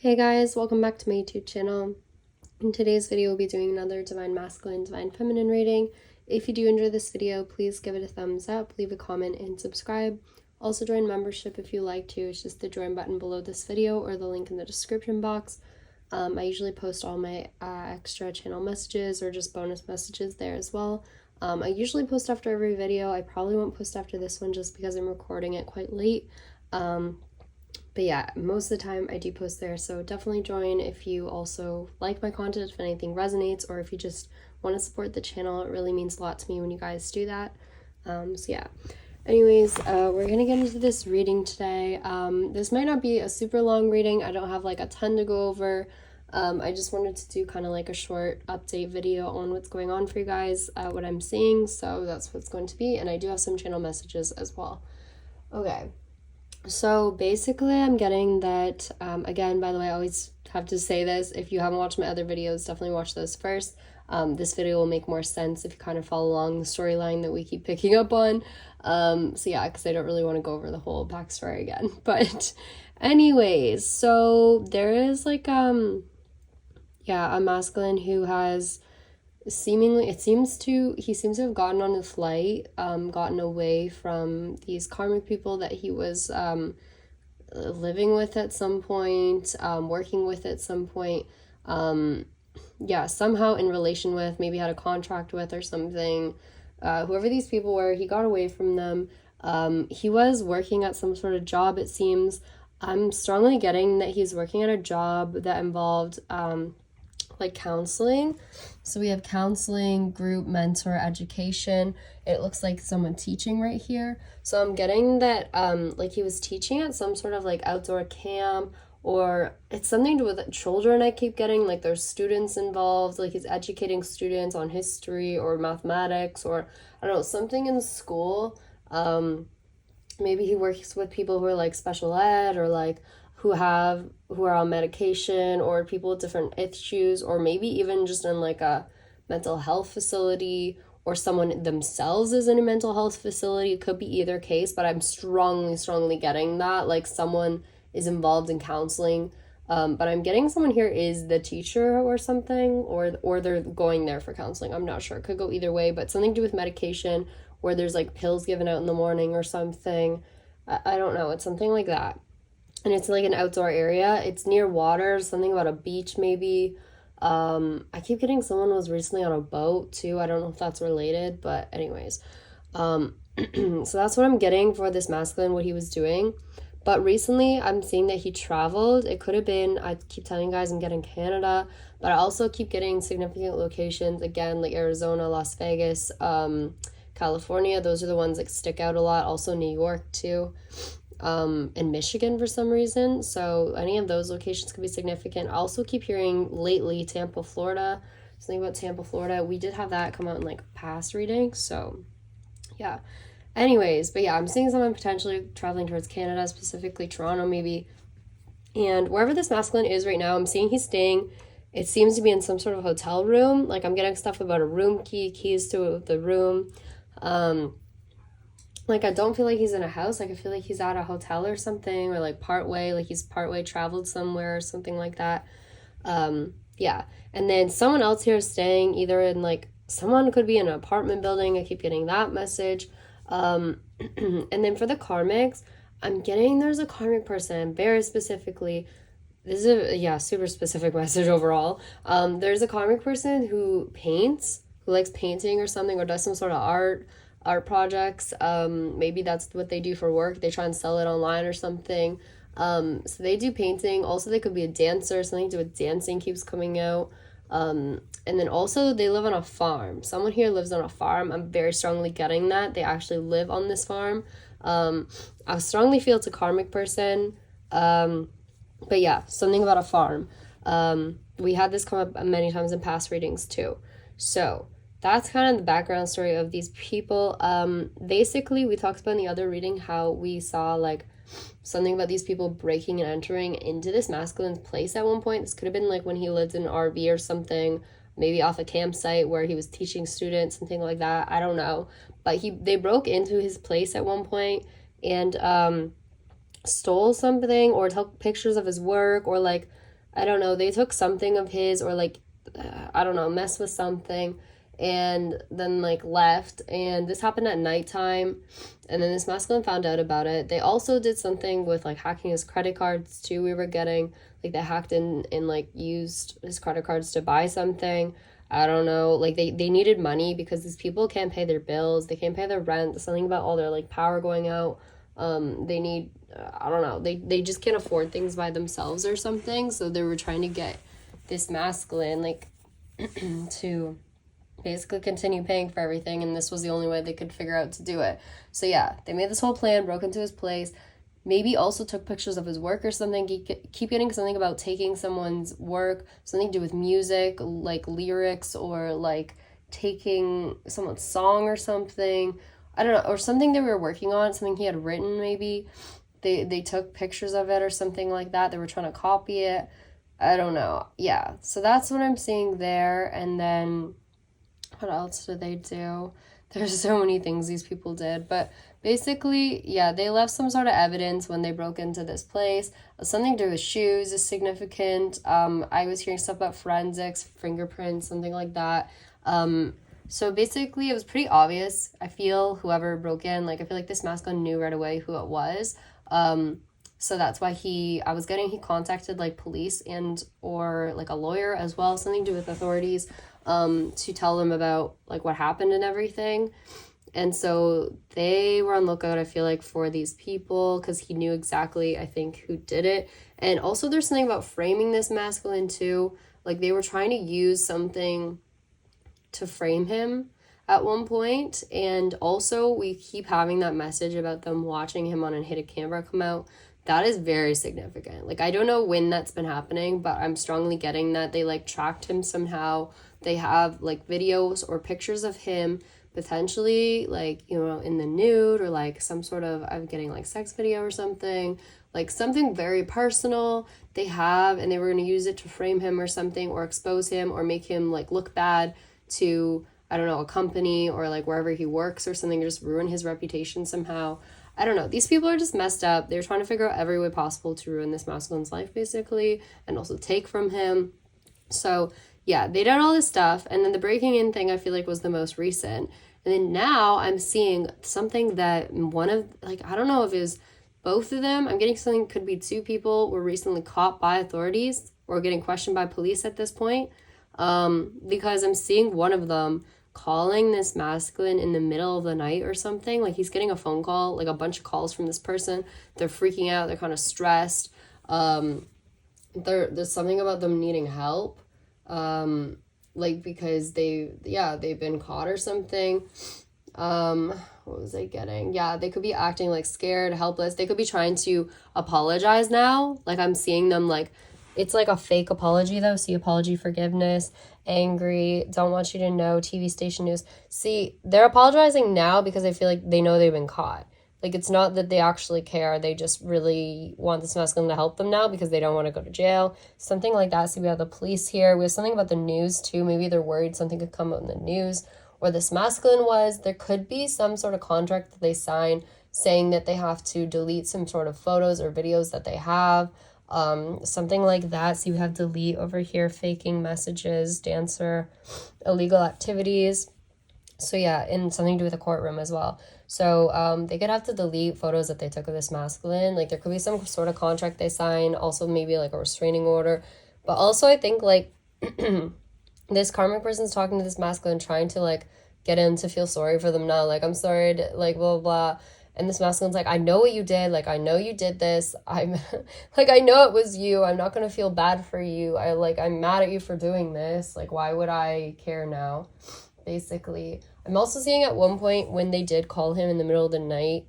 Hey guys, welcome back to my YouTube channel. In today's video, we'll be doing another Divine Masculine, Divine Feminine reading. If you do enjoy this video, please give it a thumbs up, leave a comment, and subscribe. Also join membership if you like to. It's just the join button below this video or the link in the description box. I usually post all my extra channel messages or just bonus messages there as well. I usually post after every video. I probably won't post after this one just because I'm recording it quite late. But yeah, most of the time I do post there, so definitely join if you also like my content, if anything resonates, or if you just want to support the channel. It really means a lot to me when you guys do that. So yeah. Anyways, we're gonna get into this reading today. This might not be a super long reading. I don't have like a ton to go over. I just wanted to do kind of like a short update video on what's going on for you guys, what I'm seeing, so that's what's going to be, and I do have some channel messages as well. Okay. So basically I'm getting that, again, by the way, I always have to say this, if you haven't watched my other videos, definitely watch those first. This video will make more sense if you kind of follow along the storyline that we keep picking up on. So yeah, because I don't really want to go over the whole backstory again. But anyways, so there is like, a masculine who has seemingly, he seems to have gotten on a flight, gotten away from these karmic people that he was living with at some point, working with at some point, somehow in relation with, maybe had a contract with or something. Whoever these people were, he got away from them. He was working at some sort of job, it seems. I'm strongly getting that he's working at a job that involved like counseling. So we have counseling, group, mentor, education. It looks like someone teaching right here. So I'm getting that like he was teaching at some sort of like outdoor camp, or it's something to do with children. I keep getting like there's students involved, like he's educating students on history or mathematics, or I don't know, something in school. Maybe he works with people who are like special ed, or like who are on medication, or people with different issues, or maybe even just in like a mental health facility, or someone themselves is in a mental health facility. It could be either case, but I'm strongly getting that like someone is involved in counseling. But I'm getting someone here is the teacher or something, or they're going there for counseling. I'm not sure. It could go either way, but something to do with medication, where there's like pills given out in the morning or something. I don't know. It's something like that. And it's like an outdoor area. It's near water, something about a beach maybe. I keep getting someone was recently on a boat too. I don't know if that's related, but anyways. So that's what I'm getting for this masculine, what he was doing. But recently I'm seeing that he traveled. It could have been, I keep telling you guys I'm getting Canada, but I also keep getting significant locations, again, like Arizona, Las Vegas, California. Those are the ones that stick out a lot. Also New York too. In Michigan for some reason. So any of those locations could be significant. I also keep hearing lately Tampa, Florida. Something about Tampa, Florida. We did have that come out in like past readings. So yeah. Anyways, but yeah, I'm seeing someone potentially traveling towards Canada, specifically Toronto maybe. And wherever this masculine is right now, I'm seeing he's staying. It seems to be in some sort of hotel room. Like I'm getting stuff about a room key, keys to the room. Like, I don't feel like he's in a house. Like, I feel like he's at a hotel or something, or, like, he's partway traveled somewhere or something like that. Yeah. And then someone else here is staying either in, like, someone could be in an apartment building. I keep getting that message. And then for the karmics, I'm getting there's a karmic person, very specifically. This is a, super specific message overall. There's a karmic person who paints, who likes painting or something, or does some sort of art projects. Maybe that's what they do for work. They try and sell it online or something. So they do painting. Also, they could be a dancer. Something to do with dancing keeps coming out. And then also they live on a farm. Someone here lives on a farm. I'm very strongly getting that. They actually live on this farm. I strongly feel it's a karmic person. But yeah, something about a farm. We had this come up many times in past readings too. So that's kind of the background story of these people. Basically, we talked about in the other reading how we saw like something about these people breaking and entering into this masculine's place at one point. This could have been like when he lived in an RV or something, maybe off a campsite where he was teaching students, something like that. I don't know. But they broke into his place at one point and stole something or took pictures of his work or like I don't know, they took something of his, or like, I don't know, messed with something, and then like left. And this happened at nighttime, and then this masculine found out about it. They also did something with like hacking his credit cards too. We were getting like, they hacked in and like used his credit cards to buy something. I don't know, like they needed money because these people can't pay their bills, they can't pay their rent. There's something about all their like power going out. They need, I don't know, they just can't afford things by themselves or something. So they were trying to get this masculine like to basically continue paying for everything, and this was the only way they could figure out to do it. So yeah, they made this whole plan, broke into his place, maybe also took pictures of his work or something. Keep getting something about taking someone's work, something to do with music, like lyrics, or like taking someone's song or something. I don't know, or something they were working on, something he had written maybe. They took pictures of it or something like that. They were trying to copy it. I don't know. Yeah, so that's what I'm seeing there. And then what else did they do? There's so many things these people did, but basically, yeah, they left some sort of evidence when they broke into this place. Something to do with shoes is significant. I was hearing stuff about forensics, fingerprints, something like that. So basically, it was pretty obvious. I feel whoever broke in, like, I feel like this masculine knew right away who it was. So that's why he contacted like police and or like a lawyer as well, something to do with authorities, to tell them about like what happened and everything. And so they were on lookout, I feel like, for these people because he knew exactly, I think, who did it. And also there's something about framing this masculine too. Like they were trying to use something to frame him at one point. And also we keep having that message about them watching him on a hidden camera come out. That is very significant. Like, I don't know when that's been happening, but I'm strongly getting that they like tracked him somehow. They have like videos or pictures of him potentially like, you know, in the nude, or like some sort of, I'm getting like sex video or something, like something very personal they have, and they were going to use it to frame him or something, or expose him, or make him like look bad to, I don't know, a company or like wherever he works or something, just ruin his reputation somehow. I don't know. These people are just messed up. They're trying to figure out every way possible to ruin this masculine's life, basically, and also take from him. So, yeah, they did all this stuff. And then the breaking in thing, I feel like, was the most recent. And then now I'm seeing something that one of, like, I don't know if it was both of them. I'm getting something, could be two people were recently caught by authorities or getting questioned by police at this point. Because I'm seeing one of them calling this masculine in the middle of the night or something. Like he's getting a phone call, like a bunch of calls from this person. They're freaking out. They're kind of stressed. There's something about them needing help. Like because they've been caught or something. What was I getting? Yeah, they could be acting like scared, helpless. They could be trying to apologize now. Like I'm seeing them like, it's like a fake apology though. See, apology, forgiveness, angry, don't want you to know, TV station news. See, they're apologizing now because I feel like they know they've been caught. Like it's not that they actually care. They just really want this masculine to help them now because they don't want to go to jail. Something like that. See, we have the police here. We have something about the news too. Maybe they're worried something could come out in the news. Or this masculine was. There could be some sort of contract that they sign saying that they have to delete some sort of photos or videos that they have. Something like that. So you have delete over here, faking messages, dancer, illegal activities. So yeah, and something to do with the courtroom as well. So they could have to delete photos that they took of this masculine. Like there could be some sort of contract they sign, also maybe like a restraining order. But also I think like this karmic person's talking to this masculine, trying to like get him to feel sorry for them now. Like, I'm sorry to, like, blah, blah, blah. And this masculine's like, I know what you did. Like, I know you did this. I'm like, I know it was you. I'm not going to feel bad for you. I'm mad at you for doing this. Like, why would I care now? Basically. I'm also seeing at one point when they did call him in the middle of the night,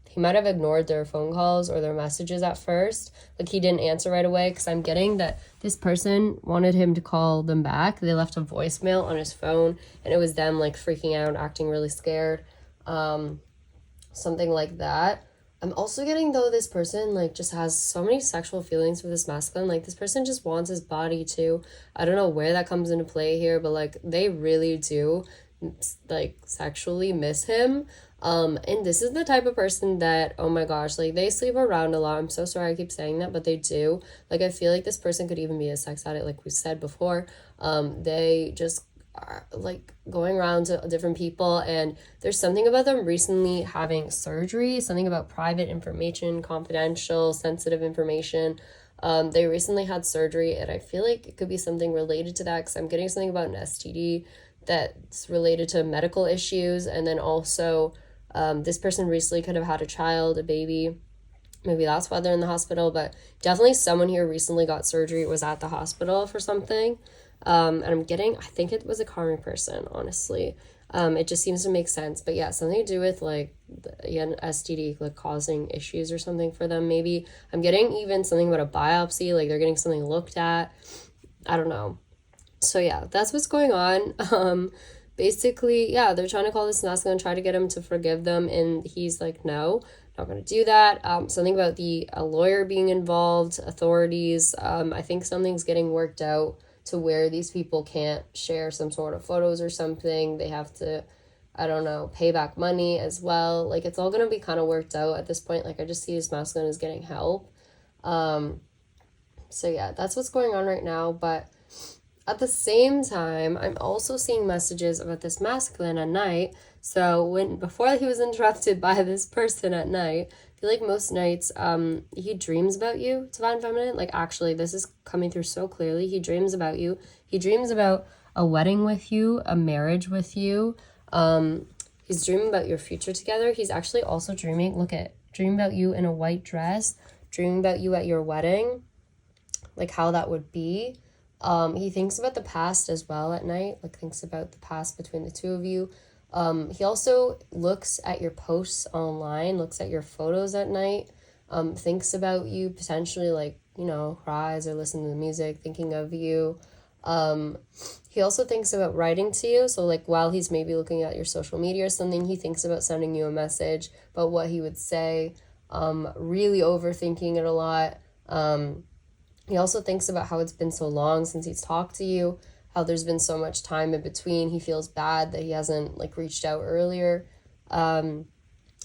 he might have ignored their phone calls or their messages at first. Like, he didn't answer right away because I'm getting that this person wanted him to call them back. They left a voicemail on his phone, and it was them, like, freaking out, acting really scared. Something like that. I'm also getting, though, this person, like, just has so many sexual feelings for this masculine. Like, this person just wants his body, too. I don't know where that comes into play here, but, like, they really do. like sexually miss him. And this is the type of person that, oh my gosh, like they sleep around a lot. I'm so sorry I keep saying that, but they do. Like I feel like this person could even be a sex addict, like we said before. They just are like going around to different people, and there's something about them recently having surgery, something about private information, confidential, sensitive information. They recently had surgery, and I feel like it could be something related to that, because I'm getting something about an STD that's related to medical issues. And then also this person recently could have had a child, a baby. Maybe that's why they're in the hospital, but definitely someone here recently got surgery, was at the hospital for something. And I think it was a Karmic person, honestly. It just seems to make sense. But yeah, something to do with like an STD, like causing issues or something for them. Maybe I'm getting even something about a biopsy, like they're getting something looked at. I don't know. So yeah, that's what's going on. Basically, yeah, they're trying to call this masculine, try to get him to forgive them, and he's like, no, not going to do that. Something about a lawyer being involved, authorities. I think something's getting worked out to where these people can't share some sort of photos or something. They have to, I don't know, pay back money as well. Like it's all going to be kind of worked out at this point. Like I just see this masculine as getting help. So yeah, that's what's going on right now. But at the same time, I'm also seeing messages about this masculine at night. So before he was interrupted by this person at night, I feel like most nights he dreams about you, divine feminine. Like actually, this is coming through so clearly. He dreams about you. He dreams about a wedding with you, a marriage with you. He's dreaming about your future together. He's actually also dreaming about you in a white dress, dreaming about you at your wedding, like how that would be. He thinks about the past as well at night, like thinks about the past between the two of you. He also looks at your posts online, looks at your photos at night, thinks about you, potentially like, cries or listen to the music, thinking of you. He also thinks about writing to you. So like while he's maybe looking at your social media or something, he thinks about sending you a message about what he would say, really overthinking it a lot. He also thinks about how it's been so long since he's talked to you, how there's been so much time in between. He feels bad that he hasn't like reached out earlier.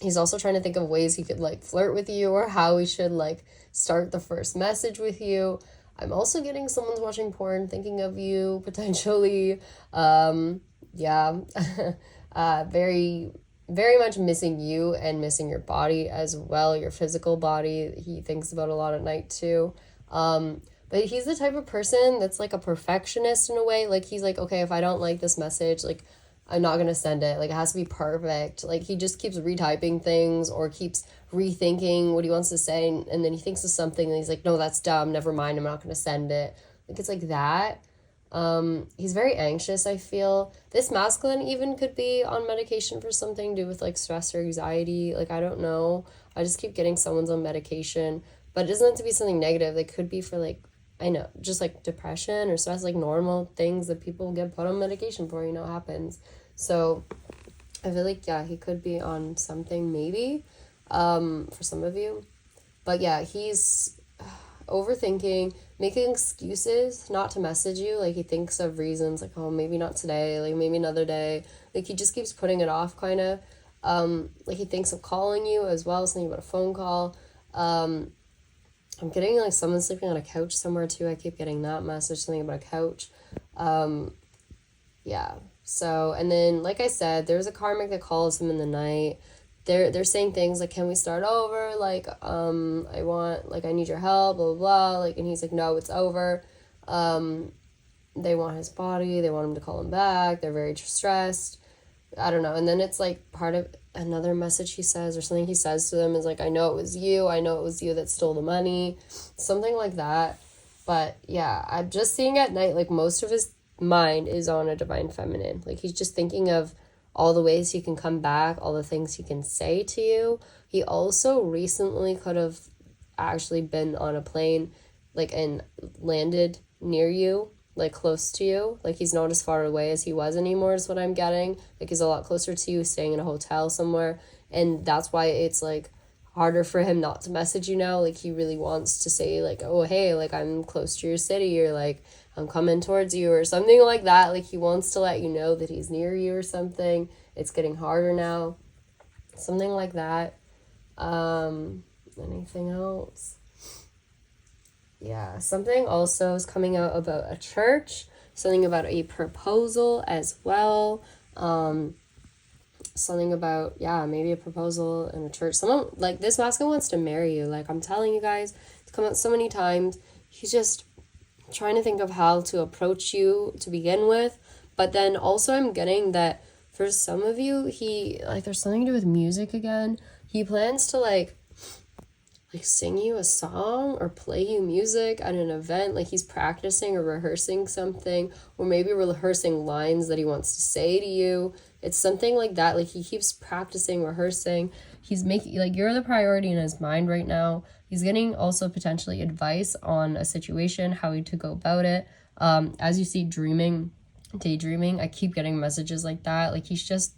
He's also trying to think of ways he could like flirt with you, or how he should like start the first message with you. I'm also getting someone's watching porn, thinking of you potentially. Yeah, very, very much missing you and missing your body as well, your physical body. He thinks about a lot at night too. But he's the type of person that's like a perfectionist in a way. Like he's like, okay, if I don't like this message, like I'm not gonna send it. Like it has to be perfect. Like he just keeps retyping things or keeps rethinking what he wants to say, and then he thinks of something and he's like, no, that's dumb, never mind, I'm not gonna send it. Like it's like that. He's very anxious, I feel. This masculine even could be on medication for something to do with like stress or anxiety. Like I don't know. I just keep getting someone's on medication. But it doesn't have to be something negative. It could be for like, I know, just like depression or stress, like normal things that people get put on medication for, happens. So I feel like, yeah, he could be on something maybe, for some of you. But yeah, he's overthinking, making excuses not to message you. Like he thinks of reasons like, oh, maybe not today, like maybe another day. Like he just keeps putting it off kind of. Like he thinks of calling you as well, something about a phone call. I'm getting like someone sleeping on a couch somewhere too. I keep getting that message, something about a couch. Yeah. So, and then like I said, there's a karmic that calls him in the night. They're saying things like, can we start over? Like, I need your help, blah, blah, blah. Like, and he's like, no, it's over. They want his body. They want him to call him back. They're very stressed. I don't know. And then it's like part of another message he says, or something he says to them is like, I know it was you that stole the money, something like that. But yeah, I'm just seeing at night, like most of his mind is on a divine feminine. Like he's just thinking of all the ways he can come back, all the things he can say to you. He also recently could have actually been on a plane, like, and landed near you, like close to you. Like he's not as far away as he was anymore is what I'm getting. Like he's a lot closer to you, staying in a hotel somewhere, and that's why it's like harder for him not to message you now. Like, he really wants to say, like, oh, hey, like, I'm close to your city, or like, I'm coming towards you, or something like that. Like, he wants to let you know that he's near you or something. It's getting harder now. Something like that. Anything else? Yeah, something also is coming out about a church, something about a proposal as well. Something about, yeah, maybe a proposal in a church. Someone, like, this masculine wants to marry you. Like, I'm telling you guys, it's come out so many times. He's just trying to think of how to approach you to begin with. But then also I'm getting that for some of you, he, like, there's something to do with music again. He plans to, like sing you a song or play you music at an event. Like, he's practicing or rehearsing something, or maybe rehearsing lines that he wants to say to you. It's something like that. Like, he keeps practicing, rehearsing. He's making, like, you're the priority in his mind right now. He's getting also potentially advice on a situation, how to go about it. As you see, daydreaming, I keep getting messages like that. Like, he's just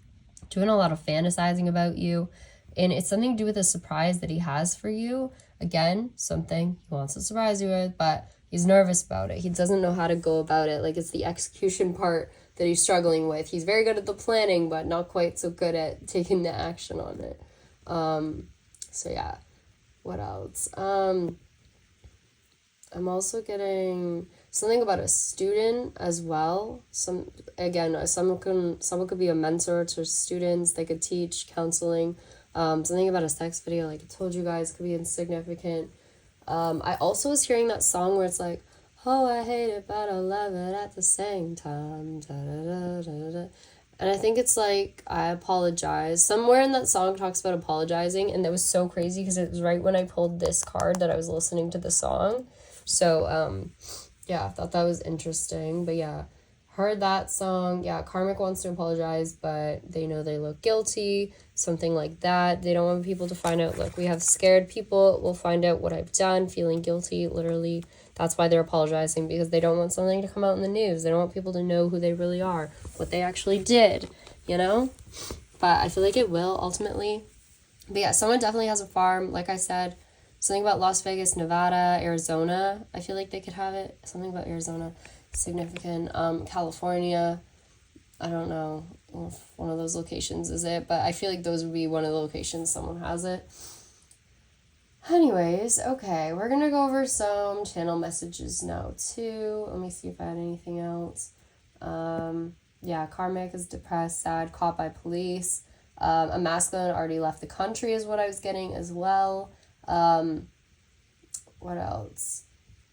doing a lot of fantasizing about you. And it's something to do with a surprise that he has for you. Again, something he wants to surprise you with, but he's nervous about it. He doesn't know how to go about it. Like, it's the execution part that he's struggling with. He's very good at the planning, but not quite so good at taking the action on it. So yeah, what else? I'm also getting something about a student as well. Someone could be a mentor to students. They could teach counseling. Something about a sex video, like I told you guys, could be insignificant. I also was hearing that song where it's like, oh, I hate it, but I love it at the same time. Da, da, da, da, da. And I think it's like, I apologize. Somewhere in that song talks about apologizing, and that was so crazy because it was right when I pulled this card that I was listening to the song. So, yeah, I thought that was interesting. But yeah, heard that song. Yeah, Karmic wants to apologize, but they know they look guilty. Something like that. They don't want people to find out. Look, we have scared people. We'll find out what I've done, feeling guilty, literally. That's why they're apologizing, because they don't want something to come out in the news. They don't want people to know who they really are, what they actually did, you know? But I feel like it will, ultimately. But yeah, someone definitely has a farm, like I said. Something about Las Vegas, Nevada, Arizona. I feel like they could have it. Something about Arizona. Significant. California. I don't know if one of those locations is it, but I feel like those would be one of the locations someone has it. Anyways, okay, we're gonna go over some channel messages now too. Let me see if I had anything else. Yeah, Karmic is depressed, sad, caught by police. A masculine already left the country is what I was getting as well. What else?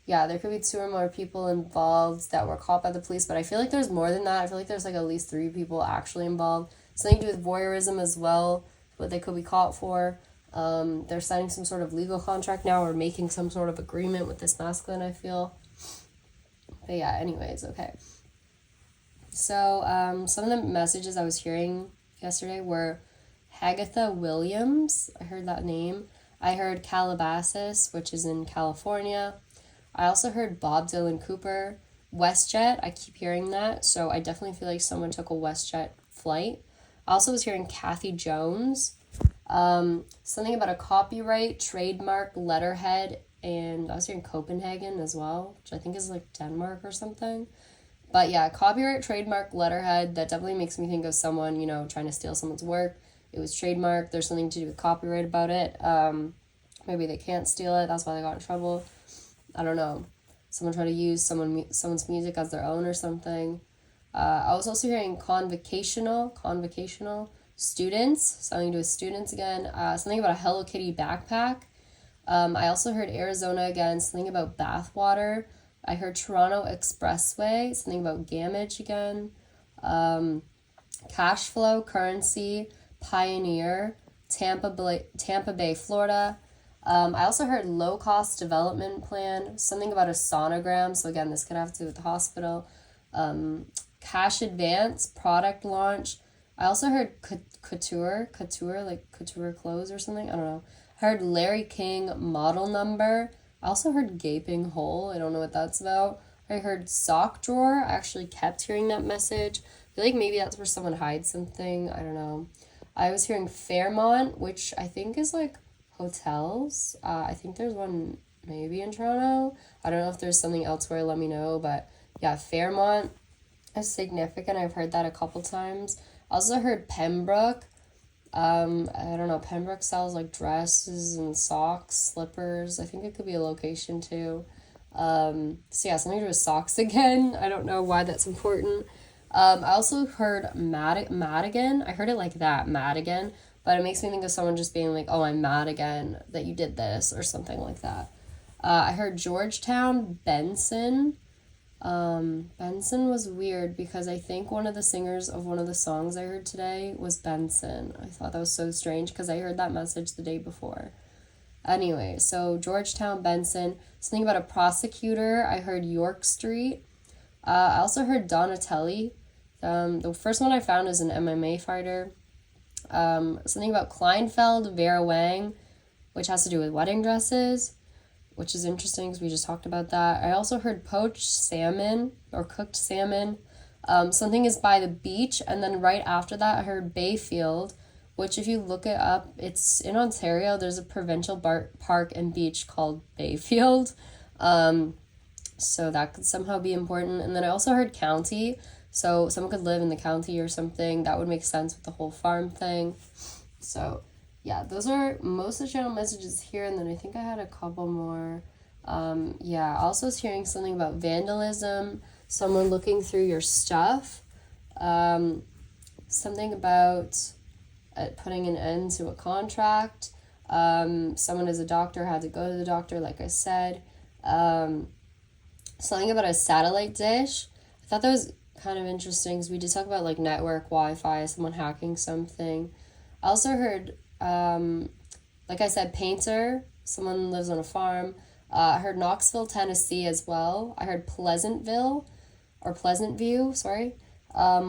Yeah, there could be 2 or more people involved that were caught by the police, but I feel like there's more than that. I feel like there's like at least 3 people actually involved. Something to do with voyeurism as well, what they could be caught for. They're signing some sort of legal contract now, or making some sort of agreement with this masculine, I feel. But yeah, anyways, okay. So, some of the messages I was hearing yesterday were Hagatha Williams. I heard that name. I heard Calabasas, which is in California. I also heard Bob Dylan Cooper. WestJet, I keep hearing that, so I definitely feel like someone took a WestJet flight. I also was hearing Kathy Jones. Something about a copyright, trademark, letterhead, and I was hearing Copenhagen as well, which I think is like Denmark or something. But yeah, copyright, trademark, letterhead, that definitely makes me think of someone, you know, trying to steal someone's work. It was trademark, there's something to do with copyright about it. Maybe they can't steal it, that's why they got in trouble. I don't know. Someone tried to use someone's music as their own or something. I was also hearing convocational, students, something to do with students again. Something about a Hello Kitty backpack. I also heard Arizona again, something about bathwater. I heard Toronto Expressway, something about gamage again. Cash flow, currency, pioneer, Tampa Bay, Florida. I also heard low-cost development plan, something about a sonogram. So again, this could have to do with the hospital. Cash advance, product launch. I also heard couture, like couture clothes or something. I don't know. I heard Larry King model number. I also heard gaping hole. I don't know what that's about. I heard sock drawer. I actually kept hearing that message. I feel like maybe that's where someone hides something. I don't know. I was hearing Fairmont, which I think is like hotels. I think there's one maybe in Toronto. I don't know if there's something elsewhere, let me know. But yeah, Fairmont is significant. I've heard that a couple times. I also heard Pembroke. I don't know, Pembroke sells like dresses and socks, slippers. I think it could be a location too. So yeah, something to do with socks again. I don't know why that's important. I also heard Madigan. I heard it like that, Madigan. But it makes me think of someone just being like, oh, I'm mad again that you did this or something like that. I heard Georgetown, Benson. Benson was weird because I think one of the singers of one of the songs I heard today was Benson. I thought that was so strange because I heard that message the day before. Anyway, so Georgetown, Benson, something about a prosecutor. I heard York Street. I also heard Donatelli. The first one I found is an MMA fighter. Something about Kleinfeld, Vera Wang, which has to do with wedding dresses, which is interesting because we just talked about that. I also heard poached salmon or cooked salmon. Something is by the beach, and then right after that I heard Bayfield, which if you look it up, it's in Ontario. There's a provincial park and beach called Bayfield. So that could somehow be important. And then I also heard county. So someone could live in the county or something. That would make sense with the whole farm thing. So yeah, those are most of the channel messages here. And then I think I had a couple more. Yeah, I also was hearing something about vandalism, someone looking through your stuff. Something about putting an end to a contract. Someone as a doctor had to go to the doctor, like I said. Something about a satellite dish. I thought that was kind of interesting because we did talk about like network Wi-Fi, someone hacking something. I also heard, like I said, painter, someone lives on a farm. I heard Knoxville, Tennessee as well. I heard Pleasantville, or Pleasantview, sorry.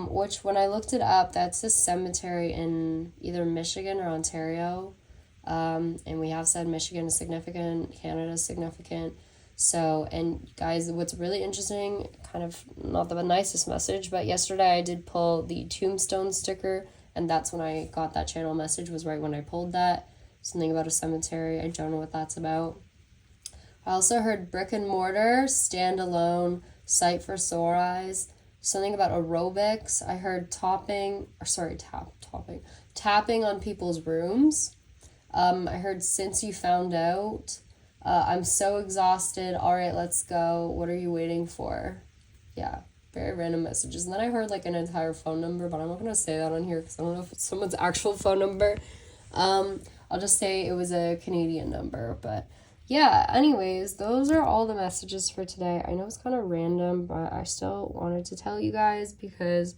Which when I looked it up, that's a cemetery in either Michigan or Ontario. And we have said Michigan is significant, Canada is significant. So, and guys, what's really interesting, kind of not the nicest message, but yesterday I did pull the tombstone sticker, and that's when I got that channel message, was right when I pulled that. Something about a cemetery. I don't know what that's about. I also heard brick and mortar, standalone, sight for sore eyes. Something about aerobics. I heard tapping on people's rooms. I heard since you found out. I'm so exhausted. All right, let's go. What are you waiting for? Yeah, very random messages. And then I heard like an entire phone number, but I'm not going to say that on here because I don't know if it's someone's actual phone number. I'll just say it was a Canadian number. But yeah, anyways, those are all the messages for today. I know it's kind of random, but I still wanted to tell you guys because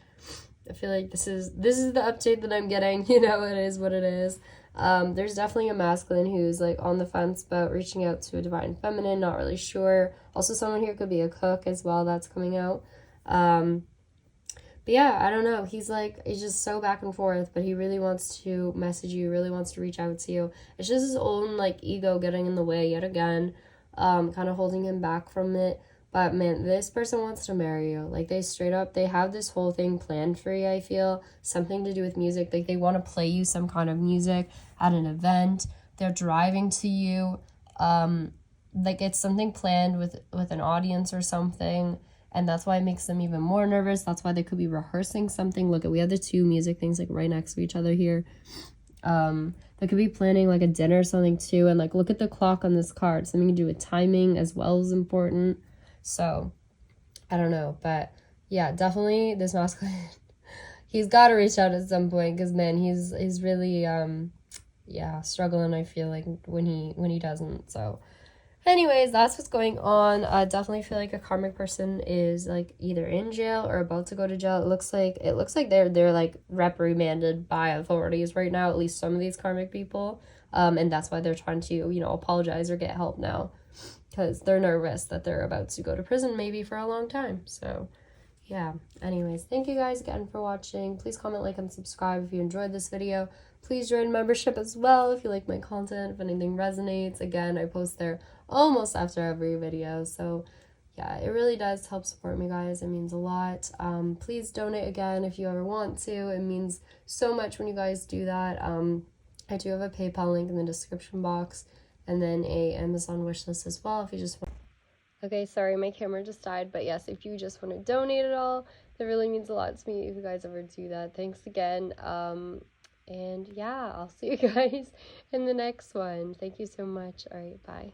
I feel like this is the update that I'm getting. You know, it is what it is. There's definitely a masculine who's like on the fence about reaching out to a divine feminine, not really sure. Also, someone here could be a cook as well, that's coming out. But yeah, I don't know. He's just so back and forth, but he really wants to message you, really wants to reach out to you. It's just his own like ego getting in the way yet again, kind of holding him back from it. But man, this person wants to marry you. Like they have this whole thing planned for you, I feel. Something to do with music. Like they want to play you some kind of music at an event. They're driving to you. Like it's something planned with an audience or something. And that's why it makes them even more nervous. That's why they could be rehearsing something. Look, we have the two music things like right next to each other here. They could be planning like a dinner or something too. And like look at the clock on this card. Something to do with timing as well is important. So, I don't know, but yeah, definitely this masculine, he's got to reach out at some point because, man, he's really, struggling, I feel like, when he doesn't. So, anyways, that's what's going on. I definitely feel like a karmic person is, like, either in jail or about to go to jail. It looks like they're like, reprimanded by authorities right now, at least some of these karmic people, and that's why they're trying to, apologize or get help now. Because they're nervous that they're about to go to prison maybe for a long time. So, yeah. Anyways, thank you guys again for watching. Please comment, like, and subscribe if you enjoyed this video. Please join membership as well if you like my content, if anything resonates. Again, I post there almost after every video. So, yeah, it really does help support me, guys. It means a lot. Please donate again if you ever want to. It means so much when you guys do that. I do have a PayPal link in the description box, and then a Amazon wishlist as well if you just want. Okay, sorry, my camera just died, but yes, if you just want to donate at all, that really means a lot to me if you guys ever do that. Thanks again. And yeah, I'll see you guys in the next one. Thank you so much. All right, bye.